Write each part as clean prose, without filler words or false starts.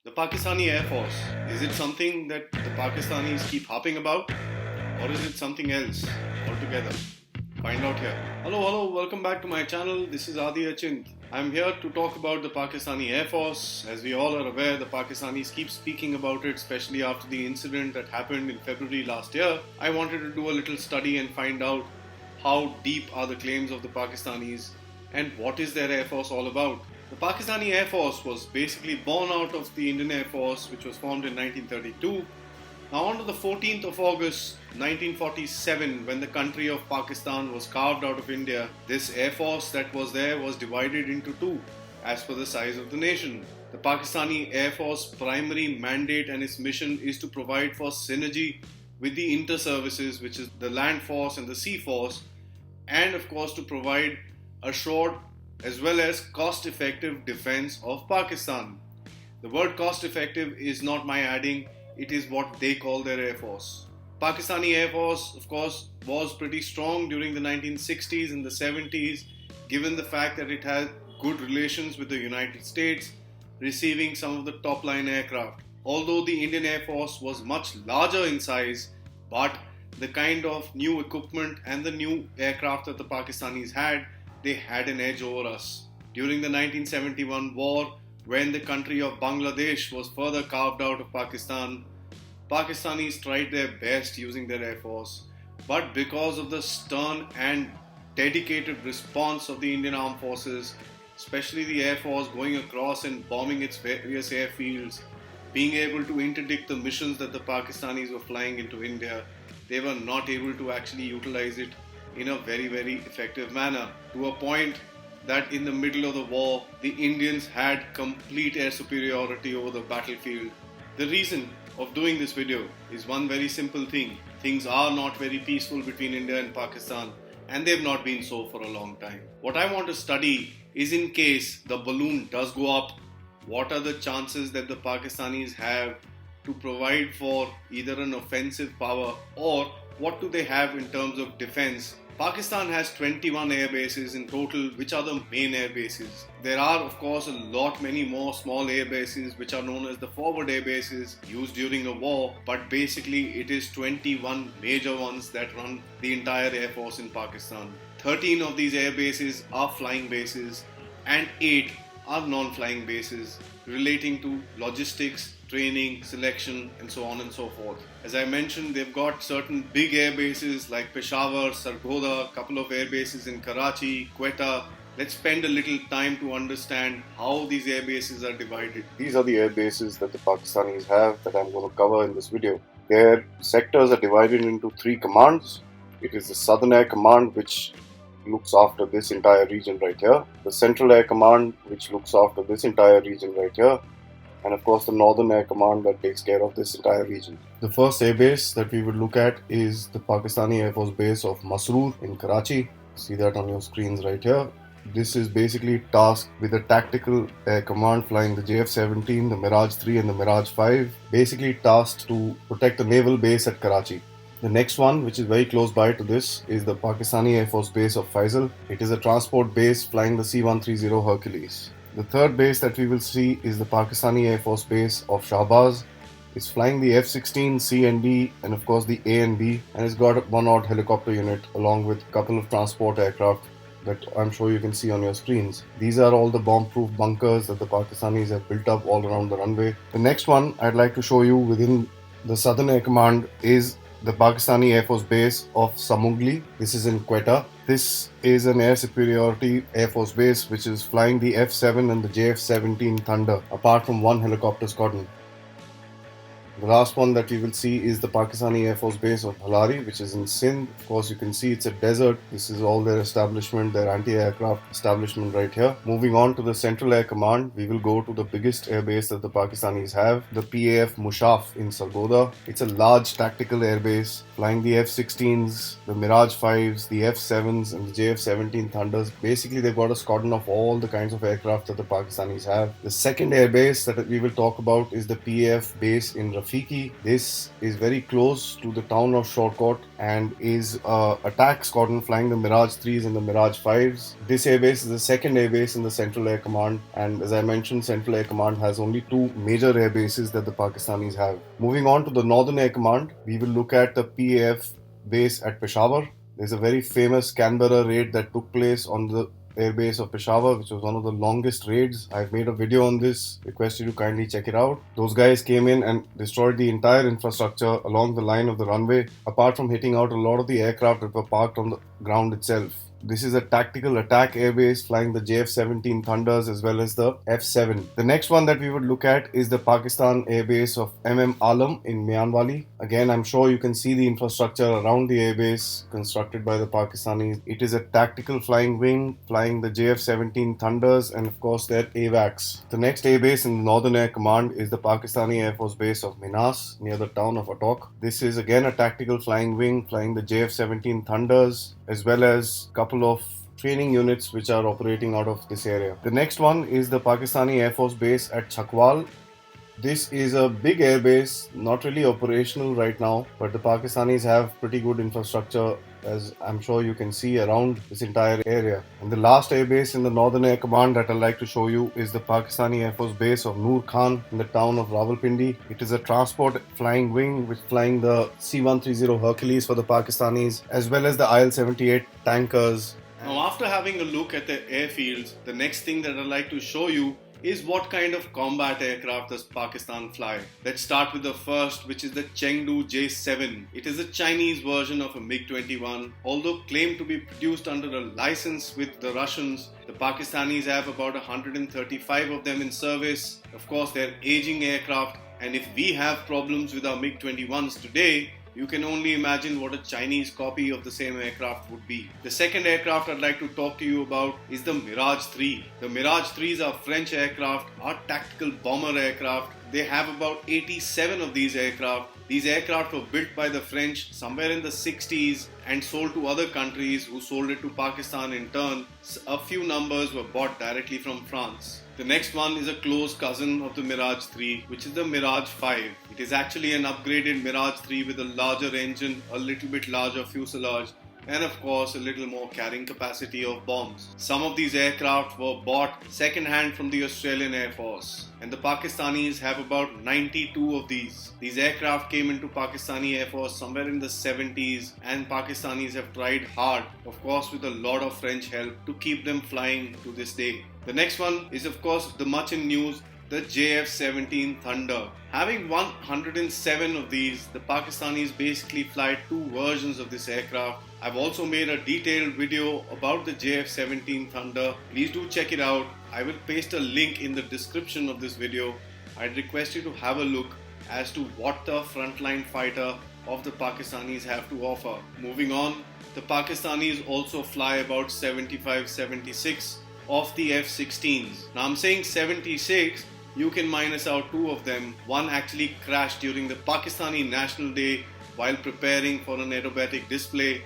The Pakistani Airforce, is it something that the Pakistanis keep harping about? Or is it something else altogether? Find out here. Hello, welcome back to my channel. This is Aadi. I'm here to talk about the Pakistani Airforce. As we all are aware, the Pakistanis keep speaking about it, especially after the incident that happened in February last year. I wanted to do a little study and find out how deep are the claims of the Pakistanis and what is their Air Force all about. The Pakistani Air Force was basically born out of the Indian Air Force, which was formed in 1932. Now, on to the 14th of August 1947, when the country of Pakistan was carved out of India, this Air Force that was there was divided into two as per the size of the nation. The Pakistani Air Force primary mandate and its mission is to provide for synergy with the inter-services, which is the land force and the sea force, and of course to provide assured as well as cost-effective defense of Pakistan. The word cost-effective is not my adding, it is what they call their Air Force. Pakistani Air Force, of course, was pretty strong during the 1960s and the 70s, given the fact that it had good relations with the United States, receiving some of the top-line aircraft. Although the Indian Air Force was much larger in size, but the kind of new equipment and the new aircraft that the Pakistanis had, they had an edge over us. During the 1971 war, when the country of Bangladesh was further carved out of Pakistan, Pakistanis tried their best using their Air Force. But because of the stern and dedicated response of the Indian Armed Forces, especially the Air Force going across and bombing its various airfields, being able to interdict the missions that the Pakistanis were flying into India, they were not able to actually utilize it in a very, very effective manner, to a point that in the middle of the war, the Indians had complete air superiority over the battlefield. The reason of doing this video is one very simple thing. Things are not very peaceful between India and Pakistan, and they've not been so for a long time. What I want to study is, in case the balloon does go up, what are the chances that the Pakistanis have to provide for either an offensive power, or what do they have in terms of defense? Pakistan has 21 air bases in total, which are the main air bases. There are, of course, many more small air bases, which are known as the forward air bases, used during a war, but basically it is 21 major ones that run the entire air force in Pakistan. 13 of these air bases are flying bases and 8 are non-flying bases relating to logistics, training, selection, and so on and so forth. As I mentioned, they've got certain big air bases like Peshawar, Sargodha, a couple of air bases in Karachi, Quetta. Let's spend a little time to understand how these air bases are divided. These are the air bases that the Pakistanis have that I'm going to cover in this video. Their sectors are divided into 3 commands. It is the Southern Air Command, which looks after this entire region right here, the Central Air Command, which looks after this entire region right here, and of course the Northern Air Command that takes care of this entire region. The first air base that we will look at is the Pakistani Air Force base of Masroor in Karachi. See that on your screens right here. This is basically tasked with a tactical air command flying the JF-17, the Mirage III and the Mirage V, basically tasked to protect the naval base at Karachi. The next one, which is very close by to this, is the Pakistani Air Force base of Faisal. It is a transport base flying the C-130 Hercules. The third base that we will see is the Pakistani Air Force base of Shahbaz. It's flying the F-16, C and D, and of course the A and B, and it's got one odd helicopter unit along with a couple of transport aircraft that I'm sure you can see on your screens. These are all the bomb-proof bunkers that the Pakistanis have built up all around the runway. The next one I'd like to show you within the Southern Air Command is the Pakistani Air Force base of Samugli. This is in Quetta. This is an air superiority Air Force base which is flying the F-7 and the JF-17 Thunder, apart from one helicopter squadron. The last one that we will see is the Pakistani Air Force base of Bhalari, which is in Sindh. Of course, you can see it's a desert. This is all their establishment, their anti-aircraft establishment right here. Moving on to the Central Air Command, we will go to the biggest air base that the Pakistanis have, the PAF Mushaf in Sargodha. It's a large tactical air base flying the F-16s, the Mirage 5s, the F-7s and the JF-17 Thunders. Basically, they've got a squadron of all the kinds of aircraft that the Pakistanis have. The second air base that we will talk about is the PAF base in Rafiki. This is very close to the town of Shortcourt and is attack squadron flying the Mirage 3s and the Mirage 5s. This airbase is the second airbase in the Central Air Command, and as I mentioned, Central Air Command has only two major air bases that the Pakistanis have. Moving on to the Northern Air Command, we will look at the PAF base at Peshawar. There's a very famous Canberra raid that took place on the airbase of Peshawar, which was one of the longest raids. I've made a video on this, request you to kindly check it out. Those guys came in and destroyed the entire infrastructure along the line of the runway, apart from hitting out a lot of the aircraft that were parked on the ground itself. This is a tactical attack airbase flying the JF-17 Thunders as well as the F-7. The next one that we would look at is the Pakistan airbase of MM Alam in Mianwali. Again, I'm sure you can see the infrastructure around the airbase constructed by the Pakistanis. It is a tactical flying wing flying the JF-17 Thunders and of course their AWACS. The next airbase in the Northern Air Command is the Pakistani Airforce base of Minas near the town of Attock. This is again a tactical flying wing flying the JF-17 Thunders as well as a couple of training units which are operating out of this area. The next one is the Pakistani Air Force base at Chakwal. This is a big airbase, not really operational right now, but the Pakistanis have pretty good infrastructure, as I'm sure you can see around this entire area. And the last airbase in the Northern Air Command that I'd like to show you is the Pakistani Air Force base of Noor Khan in the town of Rawalpindi. It is a transport flying wing which flying the C-130 Hercules for the Pakistanis as well as the IL-78 tankers. Now, after having a look at the airfields, the next thing that I'd like to show you is what kind of combat aircraft does Pakistan fly. Let's start with the first, which is the Chengdu J7. It is a Chinese version of a MiG-21. Although claimed to be produced under a license with the Russians, the Pakistanis have about 135 of them in service. Of course, they're aging aircraft, and if we have problems with our MiG-21s today, you can only imagine what a Chinese copy of the same aircraft would be. The second aircraft I'd like to talk to you about is the Mirage III. The Mirage IIIs are French aircraft, are tactical bomber aircraft. They have about 87 of these aircraft. These aircraft were built by the French somewhere in the 60s and sold to other countries who sold it to Pakistan in turn. A few numbers were bought directly from France. The next one is a close cousin of the Mirage III, which is the Mirage V. It is actually an upgraded Mirage III with a larger engine, a little bit larger fuselage, and of course a little more carrying capacity of bombs. Some of these aircraft were bought second-hand from the Australian Air Force, and the Pakistanis have about 92 of these. These aircraft came into Pakistani Air Force somewhere in the 70s, and Pakistanis have tried hard, of course with a lot of French help, to keep them flying to this day. The next one is of course the much in news, the JF-17 Thunder. Having 107 of these, the Pakistanis basically fly two versions of this aircraft. I've also made a detailed video about the JF-17 Thunder. Please do check it out. I will paste a link in the description of this video. I'd request you to have a look as to what the frontline fighter of the Pakistanis have to offer. Moving on, the Pakistanis also fly about 75-76 of the F-16s. Now I'm saying 76, you can minus out two of them. One actually crashed during the Pakistani National Day while preparing for an aerobatic display,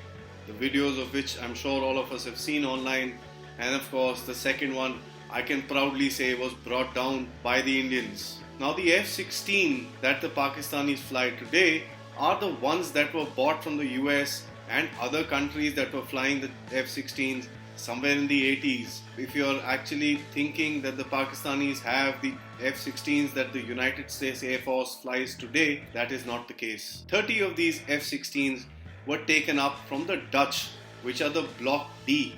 the videos of which I'm sure all of us have seen online. And of course the second one I can proudly say was brought down by the Indians. Now the F-16 that the Pakistanis fly today are the ones that were bought from the US and other countries that were flying the F-16s somewhere in the 80s. If you're actually thinking that the Pakistanis have the F-16s that the United States Air Force flies today, that is not the case. 30 of these F-16s were taken up from the Dutch, which are the Block D.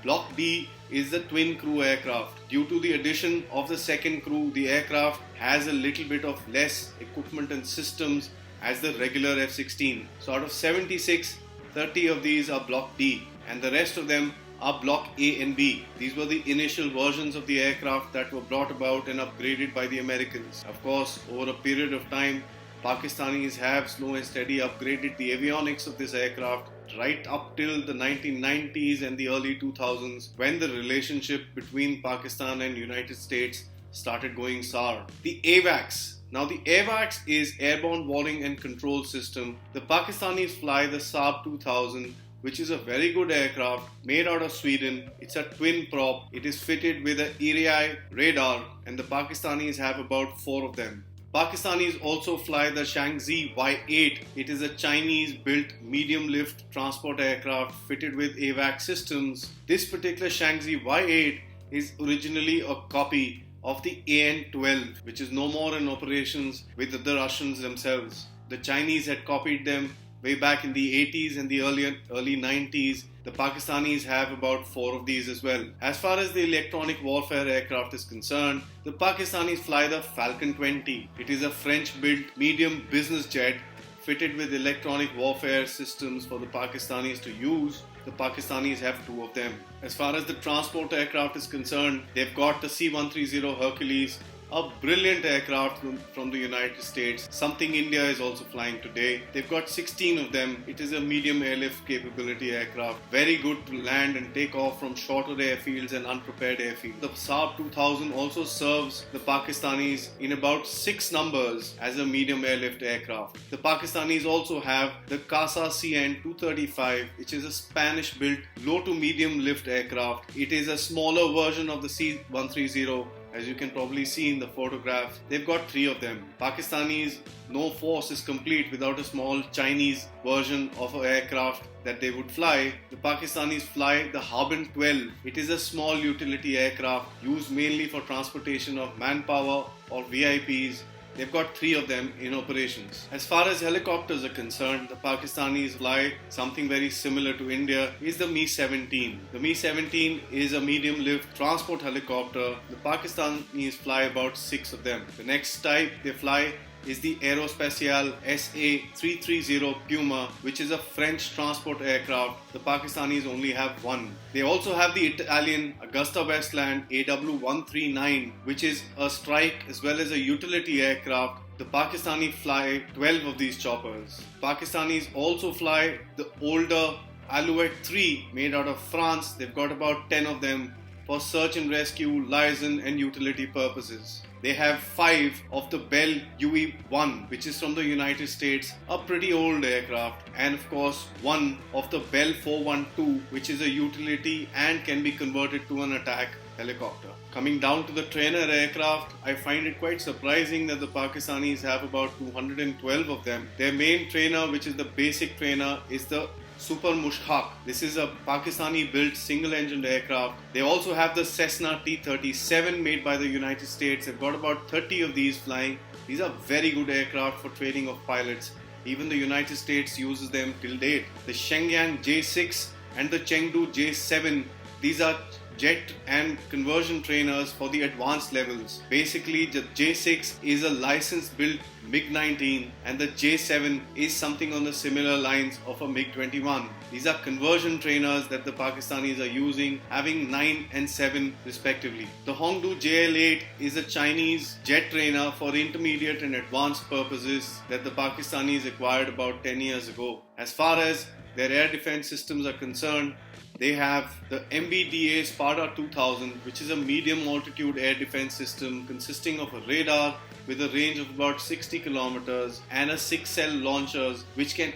Block D is the twin crew aircraft. Due to the addition of the second crew, the aircraft has a little bit of less equipment and systems as the regular F-16. So out of 76, 30 of these are Block D, and the rest of them are Block A and B. These were the initial versions of the aircraft that were brought about and upgraded by the Americans. Of course, over a period of time, Pakistanis have slow and steady upgraded the avionics of this aircraft right up till the 1990s and the early 2000s, when the relationship between Pakistan and United States started going sour. The AWACS. Now the AWACS is Airborne Warning and Control System. The Pakistanis fly the Saab 2000, which is a very good aircraft made out of Sweden. It's a twin prop. It is fitted with an ERI radar, and the Pakistanis have about 4 of them. Pakistanis also fly the Shaanxi Y8. It is a Chinese-built medium-lift transport aircraft fitted with AWACS systems. This particular Shaanxi Y8 is originally a copy of the AN-12, which is no more in operations with the Russians themselves. The Chinese had copied them way back in the 80s and the early 90s. The Pakistanis have about 4 of these as well. As far as the electronic warfare aircraft is concerned, the Pakistanis fly the Falcon 20. It is a French-built medium business jet fitted with electronic warfare systems for the Pakistanis to use. The Pakistanis have 2 of them. As far as the transport aircraft is concerned, they've got the C-130 Hercules, a brilliant aircraft from the United States, something India is also flying today. They've got 16 of them. It is a medium airlift capability aircraft, very good to land and take off from shorter airfields and unprepared airfields. The Saab 2000 also serves the Pakistanis in about 6 numbers as a medium airlift aircraft. The Pakistanis also have the CASA CN 235, which is a Spanish-built low to medium lift aircraft. It is a smaller version of the C-130. As you can probably see in the photograph, they've got 3 of them. Pakistanis, no force is complete without a small Chinese version of an aircraft that they would fly. The Pakistanis fly the Harbin 12. It is a small utility aircraft used mainly for transportation of manpower or VIPs. They've got 3 of them in operations. As far as helicopters are concerned, the Pakistanis fly something very similar to India, is the Mi-17. The Mi-17 is a medium-lift transport helicopter. The Pakistanis fly about 6 of them. The next type they fly is the Aerospatiale SA-330 Puma, which is a French transport aircraft. The Pakistanis only have 1. They also have the Italian AgustaWestland AW139, which is a strike as well as a utility aircraft. The Pakistani fly 12 of these choppers. Pakistanis also fly the older Alouette 3 made out of France. They've got about 10 of them for search and rescue, liaison and utility purposes. They have 5 of the Bell UE-1, which is from the United States, a pretty old aircraft, and of course 1 of the Bell 412, which is a utility and can be converted to an attack helicopter. Coming down to the trainer aircraft, I find it quite surprising that the Pakistanis have about 212 of them. Their main trainer, which is the basic trainer, is the Super Mushtaq. This is a Pakistani-built single-engined aircraft. They also have the Cessna T-37 made by the United States. They've got about 30 of these flying. These are very good aircraft for training of pilots. Even the United States uses them till date. The Shenyang J6 and the Chengdu J7, these are jet and conversion trainers for the advanced levels. Basically, the J6 is a license-built MiG-19 and the J7 is something on the similar lines of a MiG-21. These are conversion trainers that the Pakistanis are using, having 9 and 7 respectively. The Hongdu JL-8 is a Chinese jet trainer for intermediate and advanced purposes that the Pakistanis acquired about 10 years ago. As far as their air defense systems are concerned, they have the MBDA Sparta 2000, which is a medium altitude air defense system consisting of a radar with a range of about 60 kilometers and a 6-cell launchers which can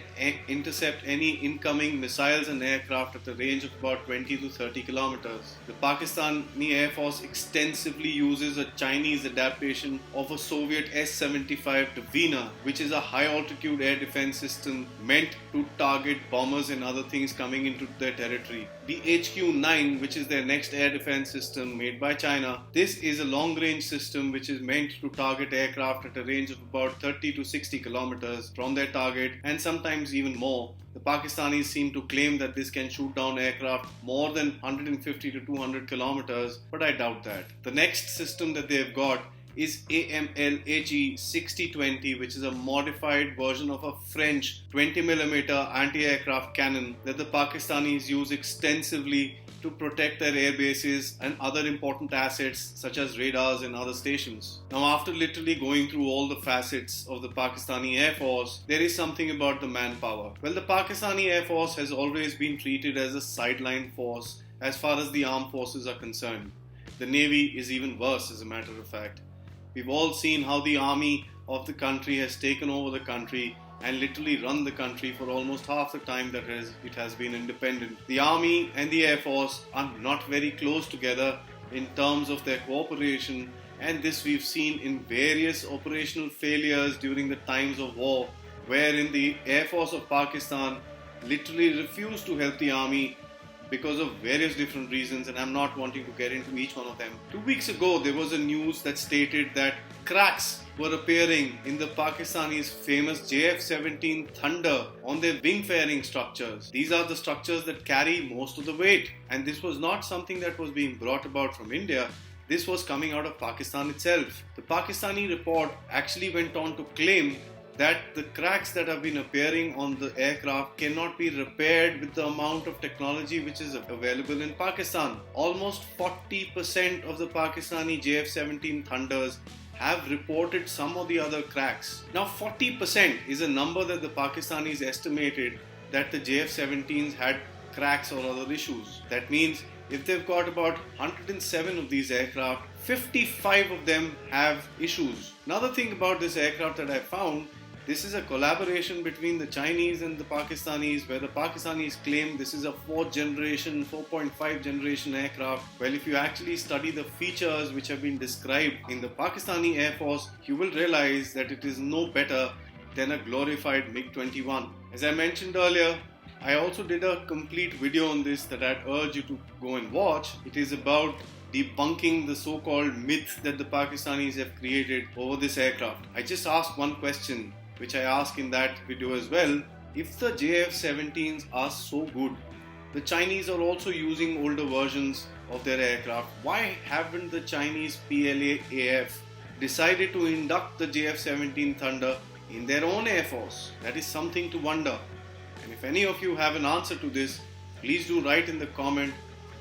intercept any incoming missiles and aircraft at a range of about 20 to 30 kilometers. The Pakistani Airforce extensively uses a Chinese adaptation of a Soviet S-75 Dvina, which is a high altitude air defense system meant to target bombers and other things coming into their territory. The HQ-9, which is their next air defense system made by China, this is a long-range system which is meant to target aircraft at a range of about 30 to 60 kilometers from their target and sometimes even more. The Pakistanis seem to claim that this can shoot down aircraft more than 150 to 200 kilometers, but I doubt that. The next system that they've got is AML-HE 6020, which is a modified version of a French 20mm anti-aircraft cannon that the Pakistanis use extensively to protect their air bases and other important assets such as radars and other stations. Now, after literally going through all the facets of the Pakistani Air Force, there is something about the manpower. Well, the Pakistani Air Force has always been treated as a sideline force as far as the armed forces are concerned. The Navy is even worse, as a matter of fact. We've all seen how the army of the country has taken over the country and literally run the country for almost half the time that it has been independent. The army and the air force are not very close together in terms of their cooperation And this we've seen in various operational failures during the times of war, wherein the Air Force of Pakistan literally refused to help the army because of various different reasons, and I'm not wanting to get into each one of them. 2 weeks ago, there was a news that stated that cracks were appearing in the Pakistanis' famous JF-17 Thunder on their wing fairing structures. These are the structures that carry most of the weight, and this was not something that was being brought about from India. This was coming out of Pakistan itself. The Pakistani report actually went on to claim that the cracks that have been appearing on the aircraft cannot be repaired with the amount of technology which is available in Pakistan. Almost 40% of the Pakistani JF-17 Thunders have reported some or the other cracks. Now 40% is a number that the Pakistanis estimated that the JF-17s had cracks or other issues. That means if they've got about 107 of these aircraft, 55 of them have issues. Another thing about this aircraft that I found, this is a collaboration between the Chinese and the Pakistanis, where the Pakistanis claim this is a 4th generation, 4.5 generation aircraft. Well, if you actually study the features which have been described in the Pakistani Airforce, you will realize that it is no better than a glorified MiG-21. As I mentioned earlier, I also did a complete video on this that I'd urge you to go and watch. It is about debunking the so-called myth that the Pakistanis have created over this aircraft. I just asked one question, which I asked in that video as well. If the JF-17s are so good, the Chinese are also using older versions of their aircraft. Why haven't the Chinese PLA-AF decided to induct the JF-17 Thunder in their own Air Force? That is something to wonder. And if any of you have an answer to this, please do write in the comment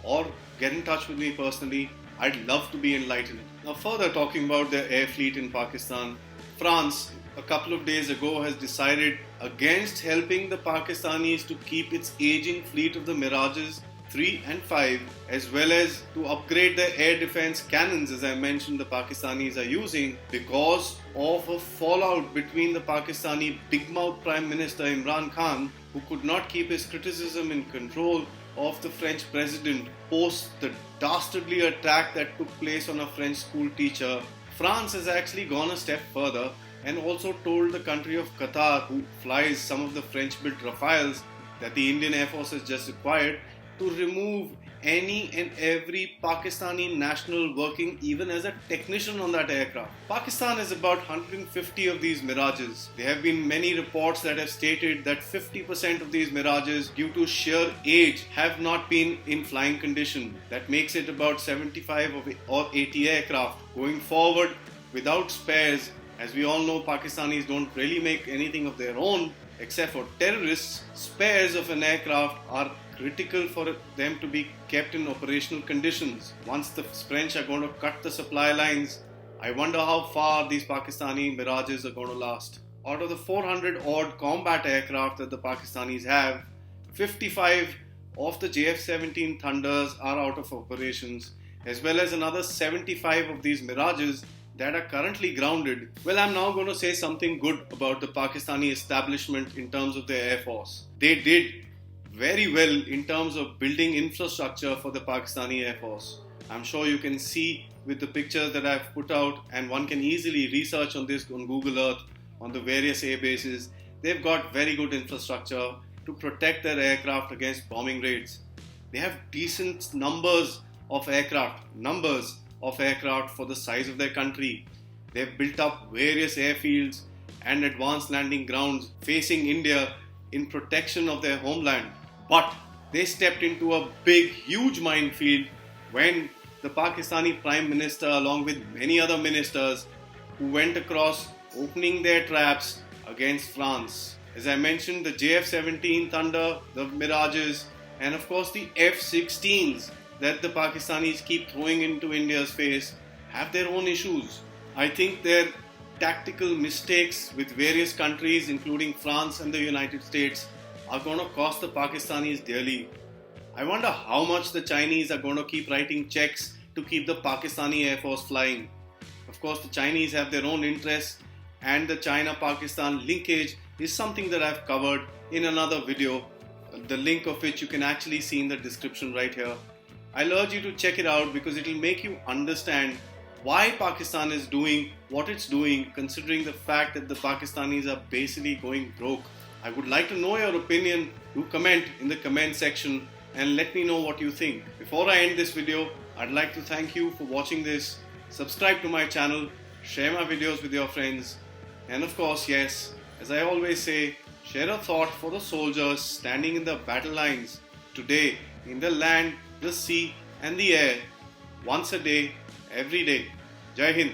or get in touch with me personally. I'd love to be enlightened. Now, further talking about their air fleet in Pakistan, France a couple of days ago has decided against helping the Pakistanis to keep its aging fleet of the Mirages 3 and 5, as well as to upgrade their air defense cannons, as I mentioned the Pakistanis are using, because of a fallout between the Pakistani big mouth Prime Minister Imran Khan, who could not keep his criticism in control of the French president post the dastardly attack that took place on a French school teacher. France has actually gone a step further and also told the country of Qatar, who flies some of the French-built Rafales that the Indian Air Force has just acquired, to remove any and every Pakistani national working even as a technician on that aircraft. Pakistan has about 150 of these Mirages. There have been many reports that have stated that 50% of these Mirages, due to sheer age, have not been in flying condition. That makes it about 75 or 80 aircraft. Going forward, without spares, as we all know, Pakistanis don't really make anything of their own except for terrorists. Spares of an aircraft are critical for them to be kept in operational conditions. Once the French are going to cut the supply lines, I wonder how far these Pakistani Mirages are going to last. Out of the 400 odd combat aircraft that the Pakistanis have, 55 of the JF-17 Thunders are out of operations, as well as another 75 of these Mirages that are currently grounded. Well, I'm now going to say something good about the Pakistani establishment in terms of their Air Force. They did very well in terms of building infrastructure for the Pakistani Air Force. I'm sure you can see with the pictures that I've put out, and one can easily research on this on Google Earth, on the various air bases. They've got very good infrastructure to protect their aircraft against bombing raids. They have decent numbers of aircraft for the size of their country. They've built up various airfields and advanced landing grounds facing India in protection of their homeland. But they stepped into a big, huge minefield when the Pakistani Prime Minister, along with many other ministers, who went across opening their traps against France. As I mentioned, the JF-17 Thunder, the Mirages, and of course the F-16s that the Pakistanis keep throwing into India's face have their own issues. I think their tactical mistakes with various countries, including France and the United States, are going to cost the Pakistanis dearly. I wonder how much the Chinese are going to keep writing checks to keep the Pakistani Air Force flying. Of course, the Chinese have their own interests, and the China-Pakistan linkage is something that I've covered in another video, the link of which you can actually see in the description right here. I'll urge you to check it out because it will make you understand why Pakistan is doing what it's doing, considering the fact that the Pakistanis are basically going broke. I would like to know your opinion. Do comment in the comment section and let me know what you think. Before I end this video, I'd like to thank you for watching this. Subscribe to my channel, share my videos with your friends, and of course, yes, as I always say, share a thought for the soldiers standing in the battle lines today in the land, the sea, and the air, once a day, every day. Jai Hind.